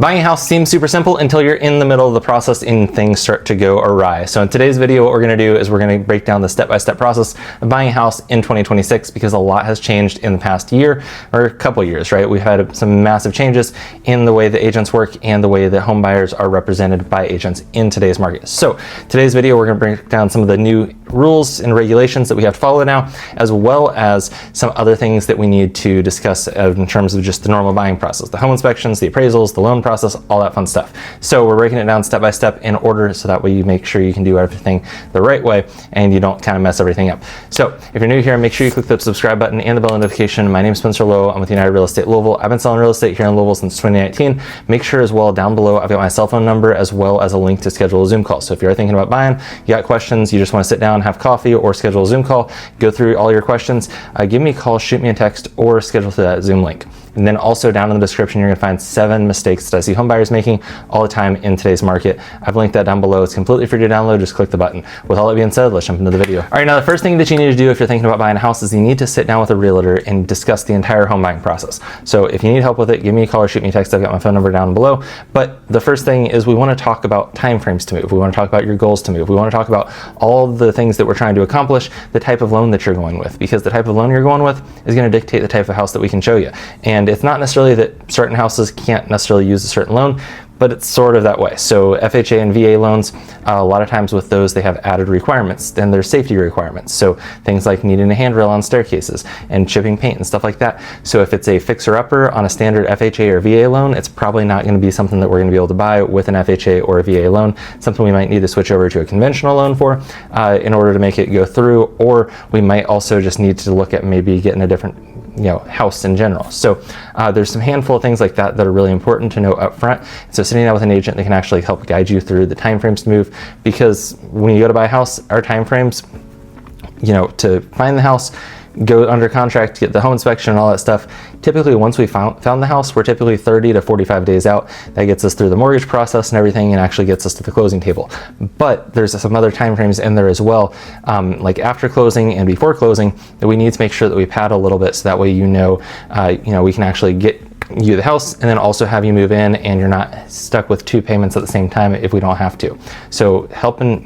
Buying a house seems super simple until you're in the middle of the process and things start to go awry. So in today's video, what we're going to do is we're going to break down the step-by-step process of buying a house in 2026 because a lot has changed in the past year or a couple years, right? We've had some massive changes in the way that agents work and the way that home buyers are represented by agents in today's market. So today's video, we're going to break down some of the new rules and regulations that we have to follow now, as well as some other things that we need to discuss in terms of just the normal buying process, the home inspections, the appraisals, the loan process, all that fun stuff. So we're breaking it down step by step in order so that way you make sure you can do everything the right way and you don't kind of mess everything up. So if you're new here, make sure you click the subscribe button and the bell notification. My name is Spencer Lowe. I'm with United Real Estate Louisville. I've been selling real estate here in Louisville since 2019. Make sure as well down below I've got my cell phone number as well as a link to schedule a Zoom call. So if you're thinking about buying, you got questions, you just want to sit down, have coffee, or schedule a Zoom call, go through all your questions, give me a call, shoot me a text, or schedule through that Zoom link. And then also down in the description, you're gonna find 7 mistakes that I see home buyers making all the time in today's market. I've linked that down below. It's completely free to download. Just click the button. With all that being said, let's jump into the video. All right, now the first thing that you need to do if you're thinking about buying a house is you need to sit down with a realtor and discuss the entire home buying process. So if you need help with it, give me a call or shoot me a text. I've got my phone number down below. But the first thing is we wanna talk about timeframes to move. We wanna talk about your goals to move. We wanna talk about all the things that we're trying to accomplish, the type of loan that you're going with, because the type of loan you're going with is gonna dictate the type of house that we can show you. And it's not necessarily that certain houses can't necessarily use a certain loan, but it's sort of that way. So FHA and VA loans, a lot of times with those, they have added requirements. Then there's safety requirements. So things like needing a handrail on staircases and chipping paint and stuff like that. So if it's a fixer-upper on a standard FHA or VA loan, it's probably not gonna be something that we're gonna be able to buy with an FHA or a VA loan. Something we might need to switch over to a conventional loan for in order to make it go through, or we might also just need to look at maybe getting a different house in general. So there's some handful of things like that that are really important to know up front. So sitting down with an agent that can actually help guide you through the timeframes to move, because when you go to buy a house, our timeframes, to find the house, go under contract, get the home inspection and all that stuff. Typically, once we found the house, we're typically 30 to 45 days out. That gets us through the mortgage process and everything and actually gets us to the closing table. But there's some other time frames in there as well, like after closing and before closing, that we need to make sure that we pad a little bit so that way we can actually get you the house and then also have you move in and you're not stuck with 2 payments at the same time if we don't have to. So helping,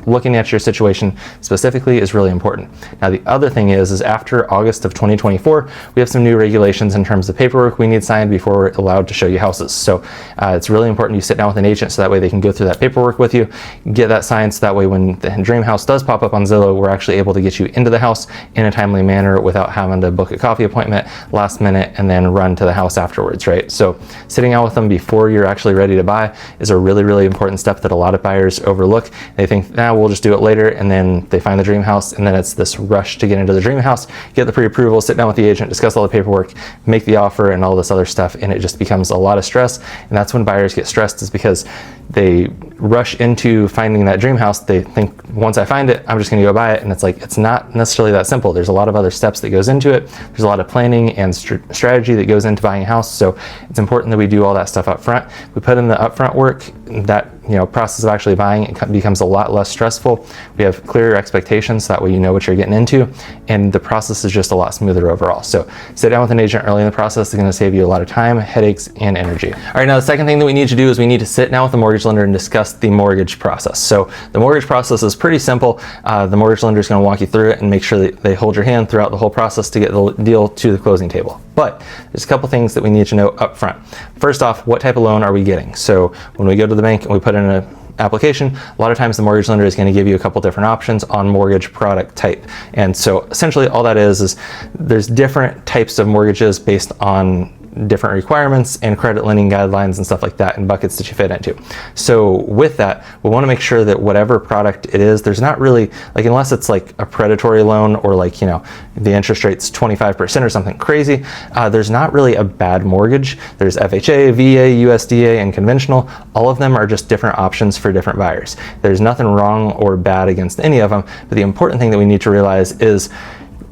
looking at your situation specifically is really important. Now the other thing is after August of 2024, we have some new regulations in terms of paperwork we need signed before we're allowed to show you houses. So it's really important you sit down with an agent so that way they can go through that paperwork with you, get that signed so that way when the dream house does pop up on Zillow, we're actually able to get you into the house in a timely manner without having to book a coffee appointment last minute and then run to the house afterwards, right? So sitting out with them before you're actually ready to buy is a really, really important step that a lot of buyers overlook. They think, we'll just do it later, and then they find the dream house, and then it's this rush to get into the dream house, get the pre-approval, sit down with the agent, discuss all the paperwork, make the offer, and all this other stuff, and it just becomes a lot of stress. And that's when buyers get stressed, is because they rush into finding that dream house. They think, once I find it, I'm just gonna go buy it, and it's like, it's not necessarily that simple. There's a lot of other steps that goes into it. There's a lot of planning and strategy that goes into buying a house, so it's important that we do all that stuff up front. We put in the upfront work, that process of actually buying, it becomes a lot less stressful. We have clearer expectations, so that way you know what you're getting into, and the process is just a lot smoother overall. So sit down with an agent early in the process is going to save you a lot of time, headaches, and energy. All right, now the second thing that we need to do is we need to sit down with the mortgage lender and discuss the mortgage process. So the mortgage process is pretty simple. The mortgage lender is going to walk you through it and make sure that they hold your hand throughout the whole process to get the deal to the closing table. But there's a couple things that we need to know up front. First off, what type of loan are we getting? So when we go to the bank and we put in an application, a lot of times the mortgage lender is going to give you a couple different options on mortgage product type. And so essentially all that is there's different types of mortgages based on different requirements and credit lending guidelines and stuff like that, and buckets that you fit into. So with that, we want to make sure that whatever product it is, there's not really, like, unless it's like a predatory loan or like, the interest rate's 25% or something crazy, there's not really a bad mortgage. There's FHA, VA, USDA, and conventional. All of them are just different options for different buyers. There's nothing wrong or bad against any of them, but the important thing that we need to realize is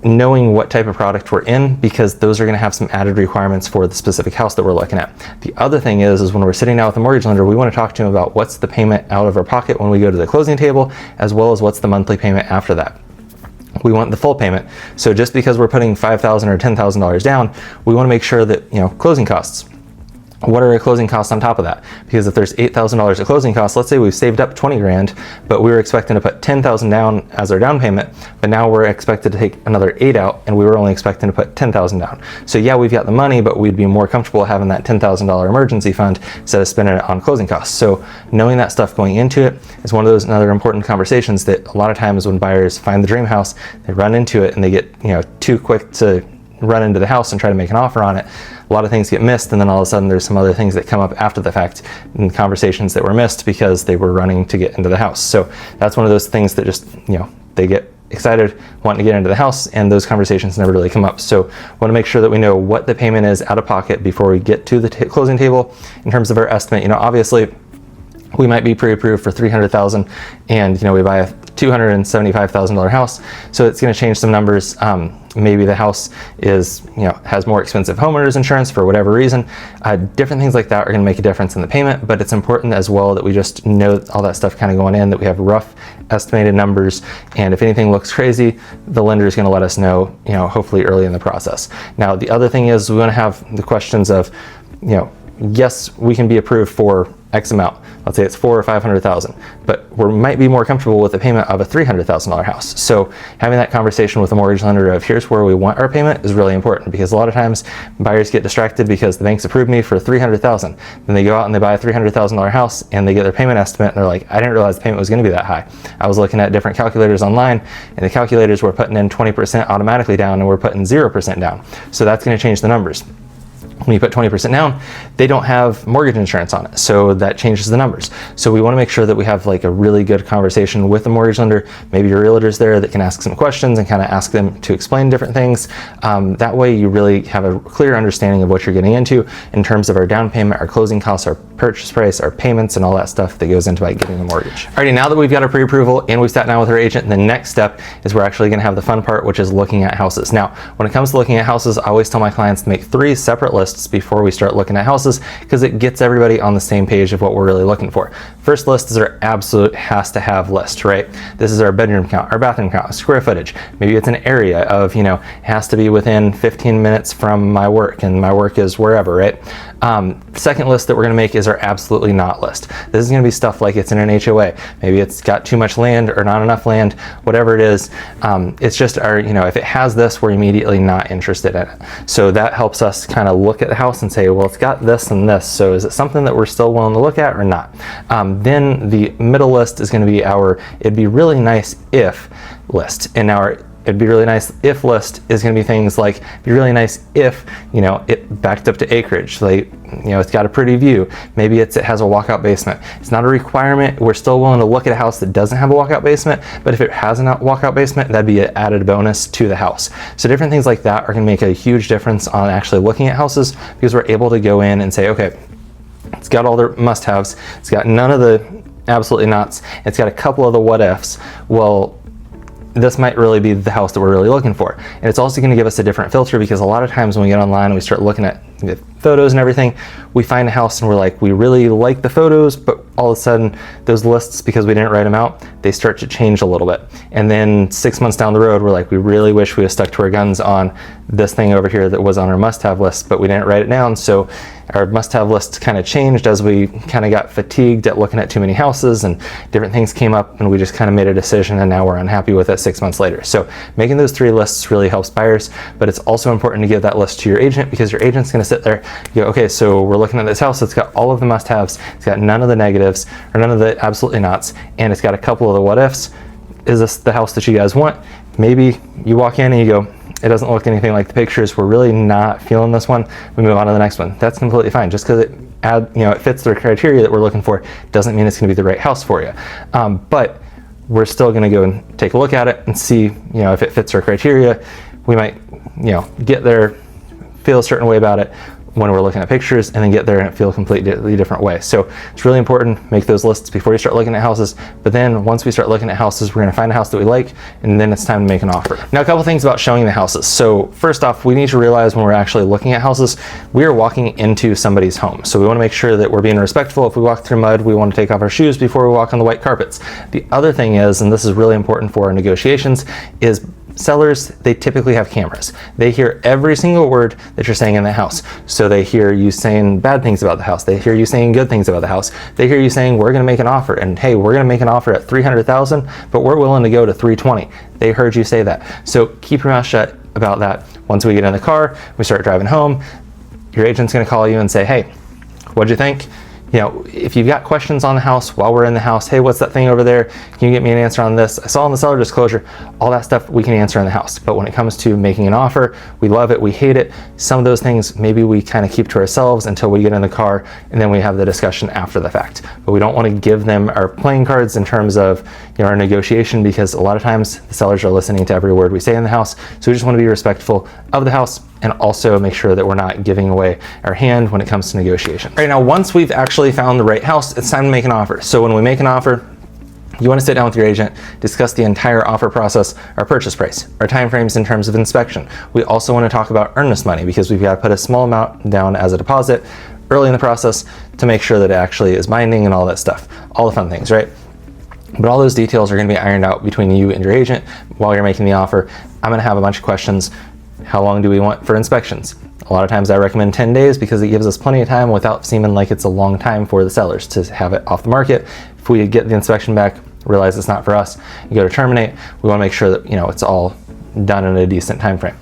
knowing what type of product we're in, because those are going to have some added requirements for the specific house that we're looking at. The other thing is when we're sitting down with the mortgage lender, we want to talk to him about what's the payment out of our pocket when we go to the closing table, as well as what's the monthly payment after that. We want the full payment. So just because we're putting $5,000 or $10,000 down, we want to make sure that, closing costs, what are our closing costs on top of that? Because if there's $8,000 of closing costs, let's say we've saved up 20 grand, but we were expecting to put 10,000 down as our down payment, but now we're expected to take another 8 out, and we were only expecting to put 10,000 down. So yeah, we've got the money, but we'd be more comfortable having that $10,000 emergency fund instead of spending it on closing costs. So knowing that stuff going into it is one of those other important conversations that a lot of times when buyers find the dream house, they run into it and they get, too quick to run into the house and try to make an offer on it. A lot of things get missed, and then all of a sudden there's some other things that come up after the fact and conversations that were missed because they were running to get into the house. So that's one of those things that just, they get excited wanting to get into the house, and those conversations never really come up. So want to make sure that we know what the payment is out of pocket before we get to the closing table in terms of our estimate. Obviously we might be pre-approved for $300,000 and we buy a $275,000 house, so it's going to change some numbers. Maybe the house is, has more expensive homeowners insurance for whatever reason. Different things like that are going to make a difference in the payment, but it's important as well that we just know all that stuff kind of going in, that we have rough estimated numbers, and if anything looks crazy, the lender is going to let us know, hopefully early in the process. Now, the other thing is we want to have the questions of, yes, we can be approved for X amount. Let's say it's $400,000 or $500,000, but we might be more comfortable with the payment of a $300,000 house. So having that conversation with the mortgage lender of here's where we want our payment is really important, because a lot of times buyers get distracted because the bank's approved me for $300,000. Then they go out and they buy a $300,000 house and they get their payment estimate and they're like, I didn't realize the payment was going to be that high. I was looking at different calculators online, and the calculators were putting in 20% automatically down and we're putting 0% down. So that's going to change the numbers. When you put 20% down, they don't have mortgage insurance on it, so that changes the numbers. So we want to make sure that we have like a really good conversation with the mortgage lender. Maybe your realtor's there that can ask some questions and kind of ask them to explain different things. That way you really have a clear understanding of what you're getting into in terms of our down payment, our closing costs, our purchase price, our payments, and all that stuff that goes into like getting the mortgage. Alrighty, now that we've got our pre-approval and we've sat down with our agent, the next step is we're actually going to have the fun part, which is looking at houses. Now, when it comes to looking at houses, I always tell my clients to make 3 separate lists before we start looking at houses, because it gets everybody on the same page of what we're really looking for. First list is our absolute has to have list, right? This is our bedroom count, our bathroom count, square footage. Maybe it's an area of, it has to be within 15 minutes from my work, and my work is wherever, right? Second list that we're going to make is our absolutely not list. This is going to be stuff like it's in an HOA. Maybe it's got too much land or not enough land, whatever it is. It's just our, if it has this, we're immediately not interested in it. So that helps us kind of look at the house and say, well, it's got this and this. So is it something that we're still willing to look at or not? Then the middle list is going to be our it'd be really nice if list. And our it'd be really nice if list is going to be things like, it'd be really nice if, it backed up to acreage, like, it's got a pretty view. Maybe it has a walkout basement. It's not a requirement. We're still willing to look at a house that doesn't have a walkout basement, but if it has a walkout basement, that'd be an added bonus to the house. So different things like that are going to make a huge difference on actually looking at houses, because we're able to go in and say, okay, it's got all the must-haves. It's got none of the absolutely nots. It's got a couple of the what-ifs. Well, this might really be the house that we're really looking for. And it's also going to give us a different filter, because a lot of times when we get online and we start looking at the photos and everything, we find a house and we're like, we really like the photos, but all of a sudden those lists, because we didn't write them out, they start to change a little bit. And then 6 months down the road, we're like, we really wish we had stuck to our guns on this thing over here that was on our must-have list, but we didn't write it down. So our must-have list kind of changed as we kind of got fatigued at looking at too many houses, and different things came up, and we just kind of made a decision, and now we're unhappy with it 6 months later. So making those 3 lists really helps buyers, but it's also important to give that list to your agent, because your agent's going to sit there, you go, okay, so we're looking at this house, it's got all of the must-haves, it's got none of the negatives, or none of the absolutely nots, and it's got a couple of the what-ifs. Is this the house that you guys want? Maybe you walk in and you go, it doesn't look anything like the pictures, we're really not feeling this one, we move on to the next one. That's completely fine. Just because it fits the criteria that we're looking for doesn't mean it's going to be the right house for you. But we're still going to go and take a look at it and see, if it fits our criteria. We might, get there, feel a certain way about it when we're looking at pictures, and then get there and feel a completely different way. So it's really important, make those lists before you start looking at houses. But then once we start looking at houses, we're going to find a house that we like, and then it's time to make an offer. Now, a couple things about showing the houses. So first off, we need to realize when we're actually looking at houses, we are walking into somebody's home. So we want to make sure that we're being respectful. If we walk through mud, we want to take off our shoes before we walk on the white carpets. The other thing is, and this is really important for our negotiations, is sellers, they typically have cameras. They hear every single word that you're saying in the house. So they hear you saying bad things about the house. They hear you saying good things about the house. They hear you saying, we're going to make an offer, and hey, we're going to make an offer at $300,000, but we're willing to go to $320,000. They heard you say that. So keep your mouth shut about that. Once we get in the car, we start driving home, your agent's going to call you and say, hey, what'd you think? You know, if you've got questions on the house while we're in the house, hey, what's that thing over there? Can you get me an answer on this? I saw in the seller disclosure, all that stuff we can answer in the house. But when it comes to making an offer, we love it, we hate it. Some of those things maybe we kind of keep to ourselves until we get in the car, and then we have the discussion after the fact. But we don't want to give them our playing cards in terms of, you know, our negotiation, because a lot of times the sellers are listening to every word we say in the house. So we just want to be respectful of the house and also make sure that we're not giving away our hand when it comes to negotiation. All right, now once we've actually found the right house, it's time to make an offer. So when we make an offer, you want to sit down with your agent, discuss the entire offer process, our purchase price, our timeframes in terms of inspection. We also want to talk about earnest money, because we've got to put a small amount down as a deposit early in the process to make sure that it actually is binding and all that stuff, all the fun things, right? But all those details are going to be ironed out between you and your agent while you're making the offer. I'm going to have a bunch of questions. How long do we want for inspections? A lot of times I recommend 10 days because it gives us plenty of time without seeming like it's a long time for the sellers to have it off the market. If we get the inspection back, realize it's not for us, you go to terminate, we want to make sure that, you know, it's all done in a decent time frame.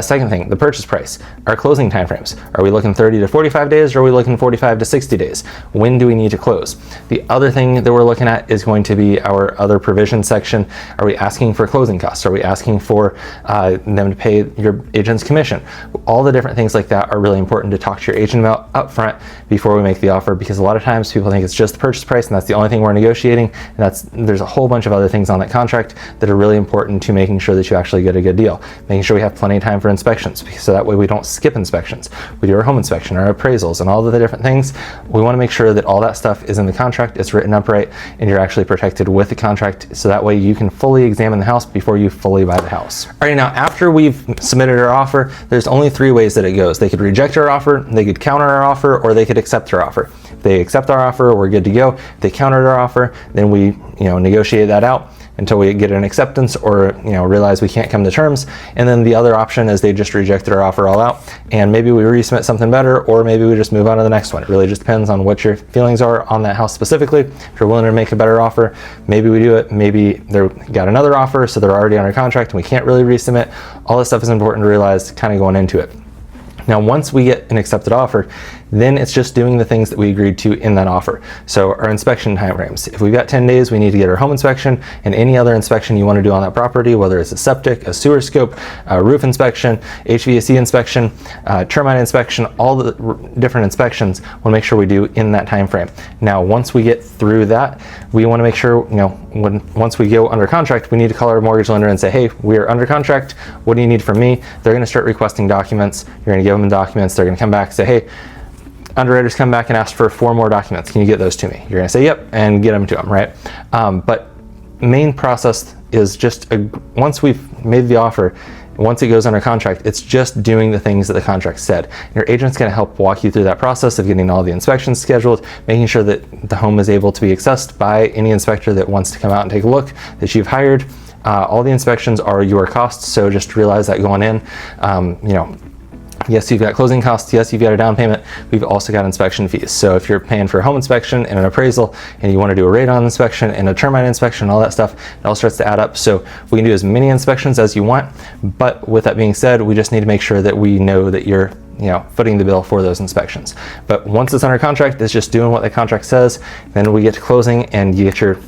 Second thing, the purchase price, our closing timeframes. Are we looking 30 to 45 days, or are we looking 45 to 60 days? When do we need to close? The other thing that we're looking at is going to be our other provision section. Are we asking for closing costs? Are we asking for them to pay your agent's commission? All the different things like that are really important to talk to your agent about up front before we make the offer, because a lot of times people think it's just the purchase price and that's the only thing we're negotiating, and there's a whole bunch of other things on that contract that are really important to making sure that you actually get a good deal. Making sure we have plenty of time for inspections, so that way we don't skip inspections. We do our home inspection, our appraisals, and all of the different things. We want to make sure that all that stuff is in the contract, it's written up right, and you're actually protected with the contract, so that way you can fully examine the house before you fully buy the house. All right, now after we've submitted our offer, there's only 3 ways that it goes. They could reject our offer, they could counter our offer, or they could accept our offer. If they accept our offer, we're good to go. If they countered our offer, then we, negotiate that out until we get an acceptance or realize we can't come to terms. And then the other option is they just rejected our offer all out, and maybe we resubmit something better, or maybe we just move on to the next one. It really just depends on what your feelings are on that house specifically. If you're willing to make a better offer, maybe we do it. Maybe they got another offer, so they're already under contract and we can't really resubmit. All this stuff is important to realize kind of going into it. Now, once we get an accepted offer, then it's just doing the things that we agreed to in that offer. So our inspection timeframes. If we've got 10 days, we need to get our home inspection and any other inspection you want to do on that property, whether it's a septic, a sewer scope, a roof inspection, HVAC inspection, termite inspection, all the different inspections, we'll make sure we do in that time frame. Now, once we get through that, we want to make sure, once we go under contract, we need to call our mortgage lender and say, hey, we are under contract. What do you need from me? They're going to start requesting documents. You're going to give them documents. They're going to come back and say, hey, underwriters come back and ask for 4 more documents. Can you get those to me? You're going to say yep and get them to them, right? But main process is just once we've made the offer, once it goes under contract, it's just doing the things that the contract said. Your agent's going to help walk you through that process of getting all the inspections scheduled, making sure that the home is able to be accessed by any inspector that wants to come out and take a look that you've hired. All the inspections are your costs, so just realize that going in. Yes, you've got closing costs. Yes, you've got a down payment. We've also got inspection fees. So if you're paying for a home inspection and an appraisal, and you want to do a radon inspection and a termite inspection and all that stuff, it all starts to add up. So we can do as many inspections as you want. But with that being said, we just need to make sure that we know that you're footing the bill for those inspections. But once it's under contract, it's just doing what the contract says. Then we get to closing and you get your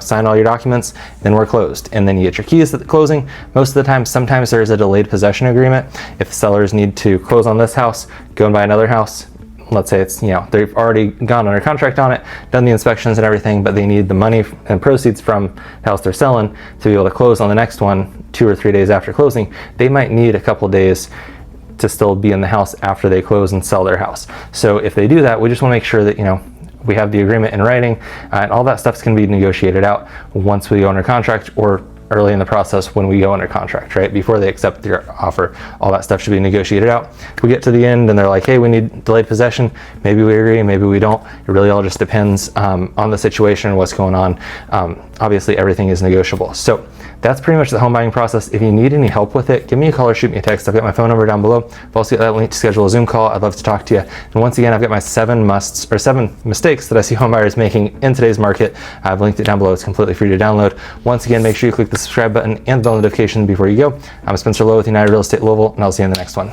sign all your documents, then we're closed. And then you get your keys at the closing. Most of the time, sometimes there's a delayed possession agreement. If the sellers need to close on this house, go and buy another house, let's say it's, they've already gone under contract on it, done the inspections and everything, but they need the money and proceeds from the house they're selling to be able to close on the next one 2 or 3 days after closing. They might need a couple days to still be in the house after they close and sell their house. So if they do that, we just want to make sure that, we have the agreement in writing, and all that stuff's going to be negotiated out once we go under contract or early in the process when we go under contract, right? Before they accept your offer, all that stuff should be negotiated out. We get to the end and they're like, hey, we need delayed possession. Maybe we agree, maybe we don't. It really all just depends on the situation and what's going on. Obviously, everything is negotiable. So that's pretty much the home buying process. If you need any help with it, give me a call or shoot me a text. I've got my phone number down below. I've also got that link to schedule a Zoom call. I'd love to talk to you. And once again, I've got my 7 mistakes that I see home buyers making in today's market. I've linked it down below. It's completely free to download. Once again, make sure you click the subscribe button and the bell notification before you go. I'm Spencer Lowe with United Real Estate Louisville, and I'll see you in the next one.